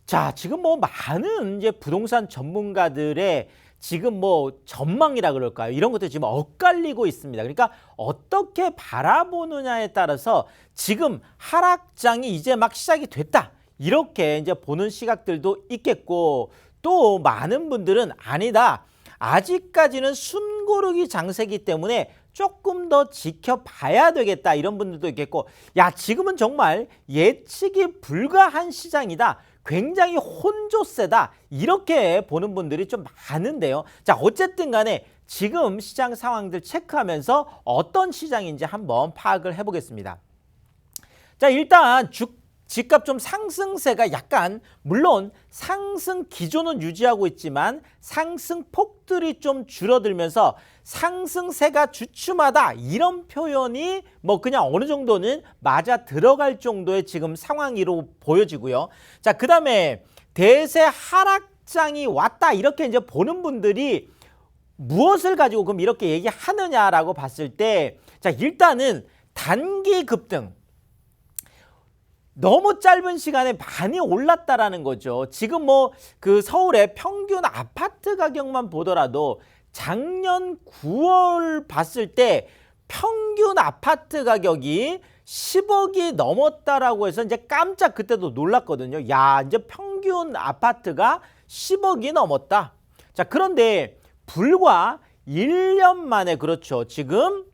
자, 지금 뭐 많은 이제 부동산 전문가들의 지금 뭐 전망이라 그럴까요? 이런 것도 지금 엇갈리고 있습니다. 그러니까 어떻게 바라보느냐에 따라서 지금 하락장이 이제 막 시작이 됐다. 이렇게 이제 보는 시각들도 있겠고, 또 많은 분들은 아니다. 아직까지는 숨고르기 장세기 때문에 조금 더 지켜봐야 되겠다. 이런 분들도 있겠고, 야, 지금은 정말 예측이 불가한 시장이다. 굉장히 혼조세다. 이렇게 보는 분들이 좀 많은데요. 자, 어쨌든 간에 지금 시장 상황들 체크하면서 어떤 시장인지 한번 파악을 해보겠습니다. 자, 일단 집값 좀 상승세가 약간, 물론 상승 기조는 유지하고 있지만 상승폭들이 좀 줄어들면서 상승세가 주춤하다, 이런 표현이 뭐 그냥 어느 정도는 맞아 들어갈 정도의 지금 상황으로 보여지고요. 자, 그 다음에 대세 하락장이 왔다, 이렇게 이제 보는 분들이 무엇을 가지고 그럼 이렇게 얘기하느냐라고 봤을 때, 자, 일단은 단기 급등, 너무 짧은 시간에 많이 올랐다라는 거죠. 지금 뭐 그 서울의 평균 아파트 가격만 보더라도 작년 9월 봤을 때 평균 아파트 가격이 10억이 넘었다라고 해서 이제 깜짝 그때도 놀랐거든요. 야, 이제 평균 아파트가 10억이 넘었다. 자, 그런데 불과 1년 만에, 그렇죠, 지금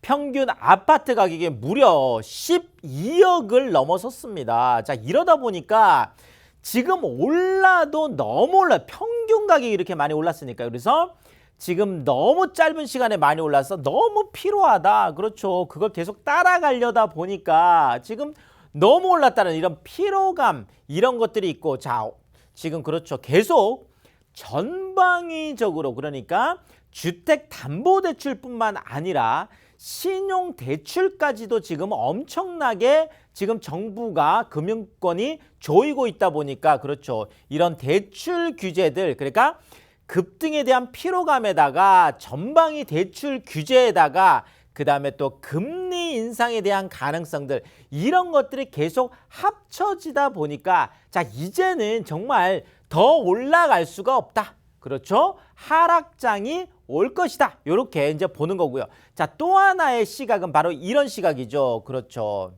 평균 아파트 가격이 무려 12억을 넘어섰습니다. 자, 이러다 보니까 지금 올라도 너무 올라, 평균 가격이 이렇게 많이 올랐으니까. 그래서 지금 너무 짧은 시간에 많이 올라서 너무 피로하다. 그렇죠. 그걸 계속 따라가려다 보니까 지금 너무 올랐다는 이런 피로감, 이런 것들이 있고, 자, 지금 그렇죠. 계속 전방위적으로, 그러니까 주택담보대출뿐만 아니라 신용대출까지도 지금 엄청나게 지금 정부가, 금융권이 조이고 있다 보니까, 그렇죠, 이런 대출 규제들, 그러니까 급등에 대한 피로감에다가 전방위 대출 규제에다가 그 다음에 또 금리 인상에 대한 가능성들, 이런 것들이 계속 합쳐지다 보니까, 자, 이제는 정말 더 올라갈 수가 없다. 그렇죠? 하락장이 올 것이다. 이렇게 이제 보는 거고요. 자, 또 하나의 시각은 바로 이런 시각이죠. 그렇죠.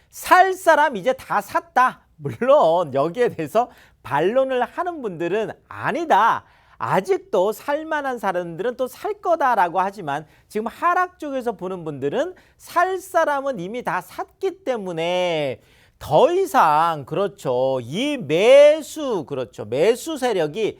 살 사람 이제 다 샀다. 물론 여기에 대해서 반론을 하는 분들은 아니다, 아직도 살만한 사람들은 또 살 거다라고 하지만, 지금 하락 쪽에서 보는 분들은 살 사람은 이미 다 샀기 때문에 더 이상, 그렇죠, 이 매수, 그렇죠, 매수 세력이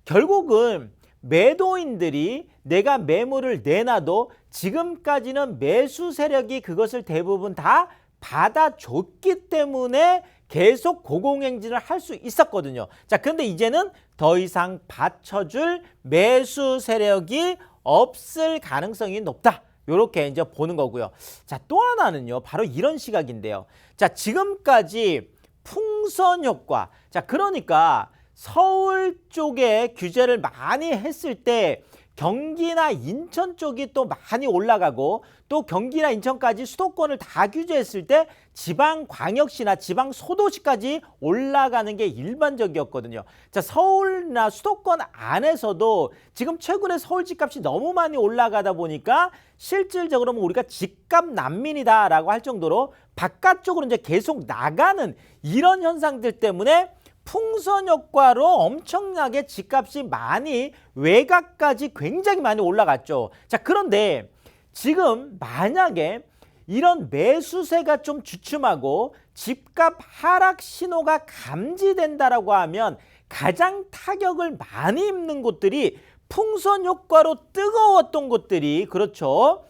결국은 매도인들이 내가 매물을 내놔도 지금까지는 매수 세력이 그것을 대부분 다 받아줬기 때문에 계속 고공행진을 할 수 있었거든요. 자, 그런데 이제는 더 이상 받쳐줄 매수 세력이 없을 가능성이 높다. 이렇게 이제 보는 거고요. 자, 또 하나는요, 바로 이런 시각인데요. 자, 지금까지 풍선 효과. 자, 그러니까 서울 쪽에 규제를 많이 했을 때 경기나 인천 쪽이 또 많이 올라가고, 또 경기나 인천까지 수도권을 다 규제했을 때 지방광역시나 지방소도시까지 올라가는 게 일반적이었거든요. 자, 서울이나 수도권 안에서도 지금 최근에 서울 집값이 너무 많이 올라가다 보니까 실질적으로 뭐 우리가 집값 난민이다라고 할 정도로 바깥쪽으로 이제 계속 나가는 이런 현상들 때문에 풍선 효과로 엄청나게 집값이 많이, 외곽까지 굉장히 많이 올라갔죠. 자, 그런데 지금 만약에 이런 매수세가 좀 주춤하고 집값 하락 신호가 감지된다라고 하면 가장 타격을 많이 입는 곳들이 풍선 효과로 뜨거웠던 곳들이, 그렇죠,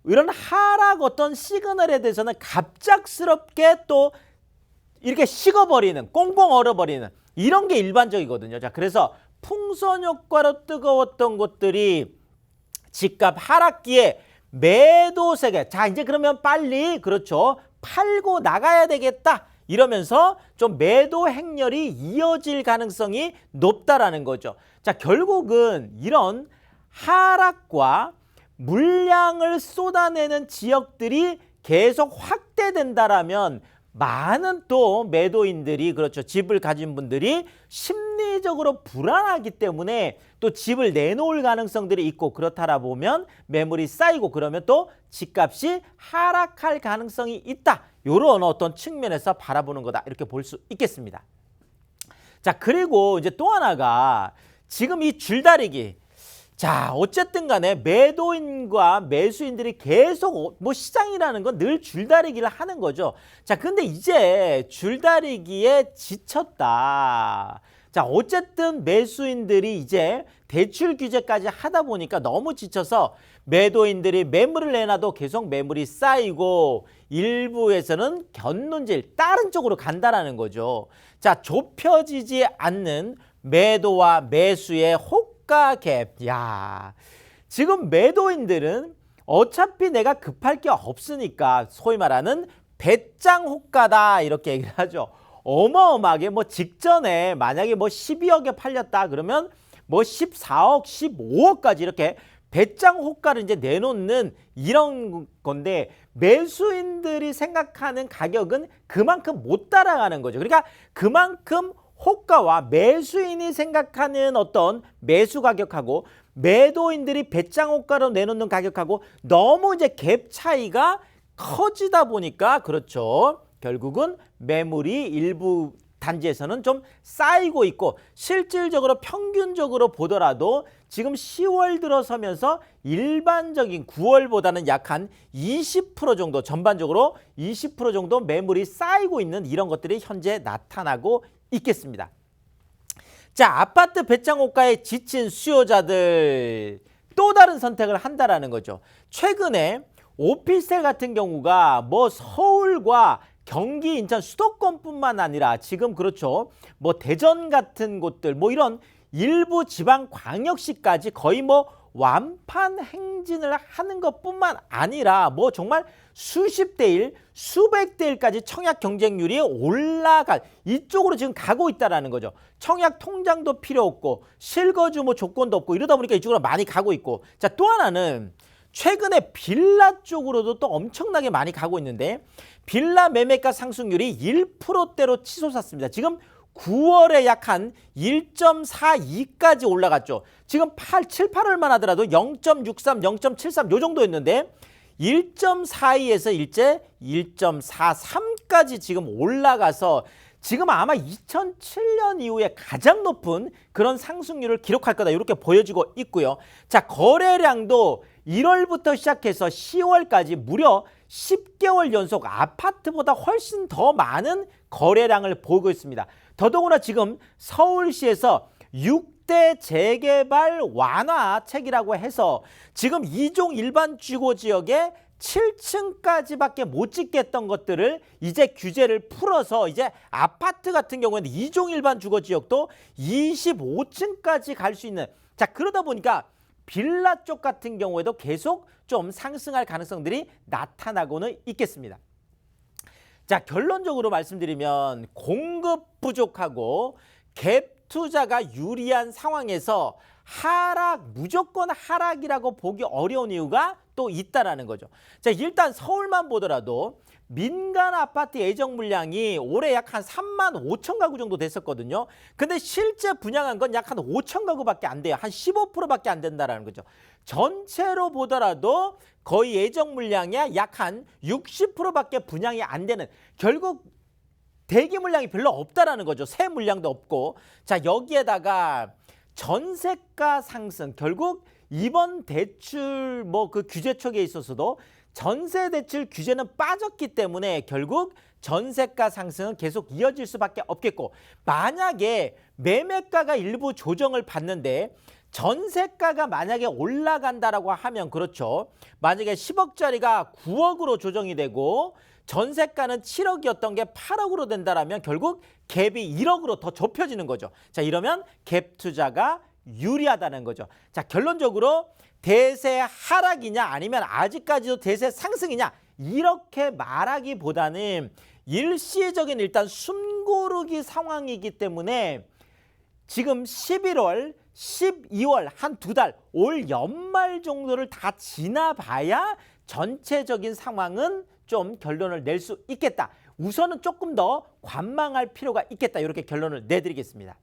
이런 하락 어떤 시그널에 대해서는 갑작스럽게 또 이렇게 식어버리는, 꽁꽁 얼어버리는 이런 게 일반적이거든요. 자, 그래서 풍선 효과로 뜨거웠던 곳들이 집값 하락기에 매도세가, 자, 이제 그러면 빨리, 그렇죠, 팔고 나가야 되겠다, 이러면서 좀 매도 행렬이 이어질 가능성이 높다라는 거죠. 자, 결국은 이런 하락과 물량을 쏟아내는 지역들이 계속 확대된다라면 많은 또 매도인들이 그렇죠. 집을 가진 분들이 심리적으로 불안하기 때문에 또 집을 내놓을 가능성들이 있고 그렇다라 보면 매물이 쌓이고 그러면 또 집값이 하락할 가능성이 있다. 이런 어떤 측면에서 바라보는 거다. 이렇게 볼 수 있겠습니다. 자, 그리고 이제 또 하나가 지금 이 줄다리기. 자, 어쨌든 간에 매도인과 매수인들이 계속 뭐 시장이라는 건 늘 줄다리기를 하는 거죠. 자, 근데 이제 줄다리기에 지쳤다. 자, 어쨌든 매수인들이 이제 대출 규제까지 하다 보니까 너무 지쳐서 매도인들이 매물을 내놔도 계속 매물이 쌓이고 일부에서는 견눈질 다른 쪽으로 간다라는 거죠. 자, 좁혀지지 않는 매도와 매수의 호가 갭. 야, 지금 매도인들은 어차피 내가 급할 게 없으니까 소위 말하는 배짱 호가다 이렇게 얘기를 하죠. 어마어마하게 뭐 직전에 만약에 뭐 12억에 팔렸다 그러면 뭐 14억, 15억까지 이렇게 배짱 호가를 이제 내놓는 이런 건데 매수인들이 생각하는 가격은 그만큼 못 따라가는 거죠. 그러니까 그만큼 호가와 매수인이 생각하는 어떤 매수 가격하고 매도인들이 배짱 호가로 내놓는 가격하고 너무 이제 갭 차이가 커지다 보니까 그렇죠. 결국은 매물이 일부 단지에서는 좀 쌓이고 있고 실질적으로 평균적으로 보더라도 지금 10월 들어서면서 일반적인 9월보다는 약 한 20% 정도 전반적으로 20% 정도 매물이 쌓이고 있는 이런 것들이 현재 나타나고 있겠습니다. 자, 아파트 배짱 호가에 지친 수요자들 또 다른 선택을 한다라는 거죠. 최근에 오피스텔 같은 경우가 뭐 서울과 경기, 인천 수도권뿐만 아니라 지금 그렇죠. 뭐 대전 같은 곳들 뭐 이런 일부 지방 광역시까지 거의 뭐 완판 행진을 하는 것뿐만 아니라 뭐 정말 수십 대 일, 수백 대 일까지 청약 경쟁률이 올라갈 이쪽으로 지금 가고 있다라는 거죠. 청약 통장도 필요 없고 실거주 뭐 조건도 없고 이러다 보니까 이쪽으로 많이 가고 있고. 자, 또 하나는 최근에 빌라 쪽으로도 또 엄청나게 많이 가고 있는데 빌라 매매가 상승률이 1%대로 치솟았습니다. 지금 9월에 약 한 1.42까지 올라갔죠. 지금 7, 8월만 하더라도 0.63, 0.73 요 정도였는데 1.42에서 일제 1.43까지 지금 올라가서 지금 아마 2007년 이후에 가장 높은 그런 상승률을 기록할 거다 이렇게 보여지고 있고요. 자, 거래량도 1월부터 시작해서 10월까지 무려 10개월 연속 아파트보다 훨씬 더 많은 거래량을 보이고 있습니다. 더더구나 지금 서울시에서 6대 재개발 완화책이라고 해서 지금 2종 일반 주거 지역에 7층까지밖에 못 짓겠던 것들을 이제 규제를 풀어서 이제 아파트 같은 경우에는 2종 일반 주거 지역도 25층까지 갈 수 있는. 자, 그러다 보니까 빌라 쪽 같은 경우에도 계속 좀 상승할 가능성들이 나타나고는 있겠습니다. 자, 결론적으로 말씀드리면 공급 부족하고 갭 투자가 유리한 상황에서 무조건 하락이라고 보기 어려운 이유가 또 있다라는 거죠. 자, 일단 서울만 보더라도 민간 아파트 예정 물량이 올해 약 한 3만 5천 가구 정도 됐었거든요. 근데 실제 분양한 건 약 한 5천 가구밖에 안 돼요. 한 15%밖에 안 된다라는 거죠. 전체로 보더라도 거의 예정 물량의 약 한 60%밖에 분양이 안 되는, 결국 대기 물량이 별로 없다라는 거죠. 새 물량도 없고. 자, 여기에다가 전세가 상승, 결국 이번 대출 뭐 그 규제 쪽에 있어서도 전세 대출 규제는 빠졌기 때문에 결국 전세가 상승은 계속 이어질 수밖에 없겠고, 만약에 매매가가 일부 조정을 받는데 전세가가 만약에 올라간다라고 하면 그렇죠. 만약에 10억짜리가 9억으로 조정이 되고 전세가는 7억이었던 게 8억으로 된다라면 결국 갭이 1억으로 더 좁혀지는 거죠. 자, 이러면 갭 투자가 유리하다는 거죠. 자, 결론적으로 대세 하락이냐 아니면 아직까지도 대세 상승이냐 이렇게 말하기보다는 일시적인 일단 숨고르기 상황이기 때문에 지금 11월, 12월 한 2달 올 연말 정도를 다 지나봐야 전체적인 상황은 좀 결론을 낼 수 있겠다. 우선은 조금 더 관망할 필요가 있겠다. 이렇게 결론을 내드리겠습니다.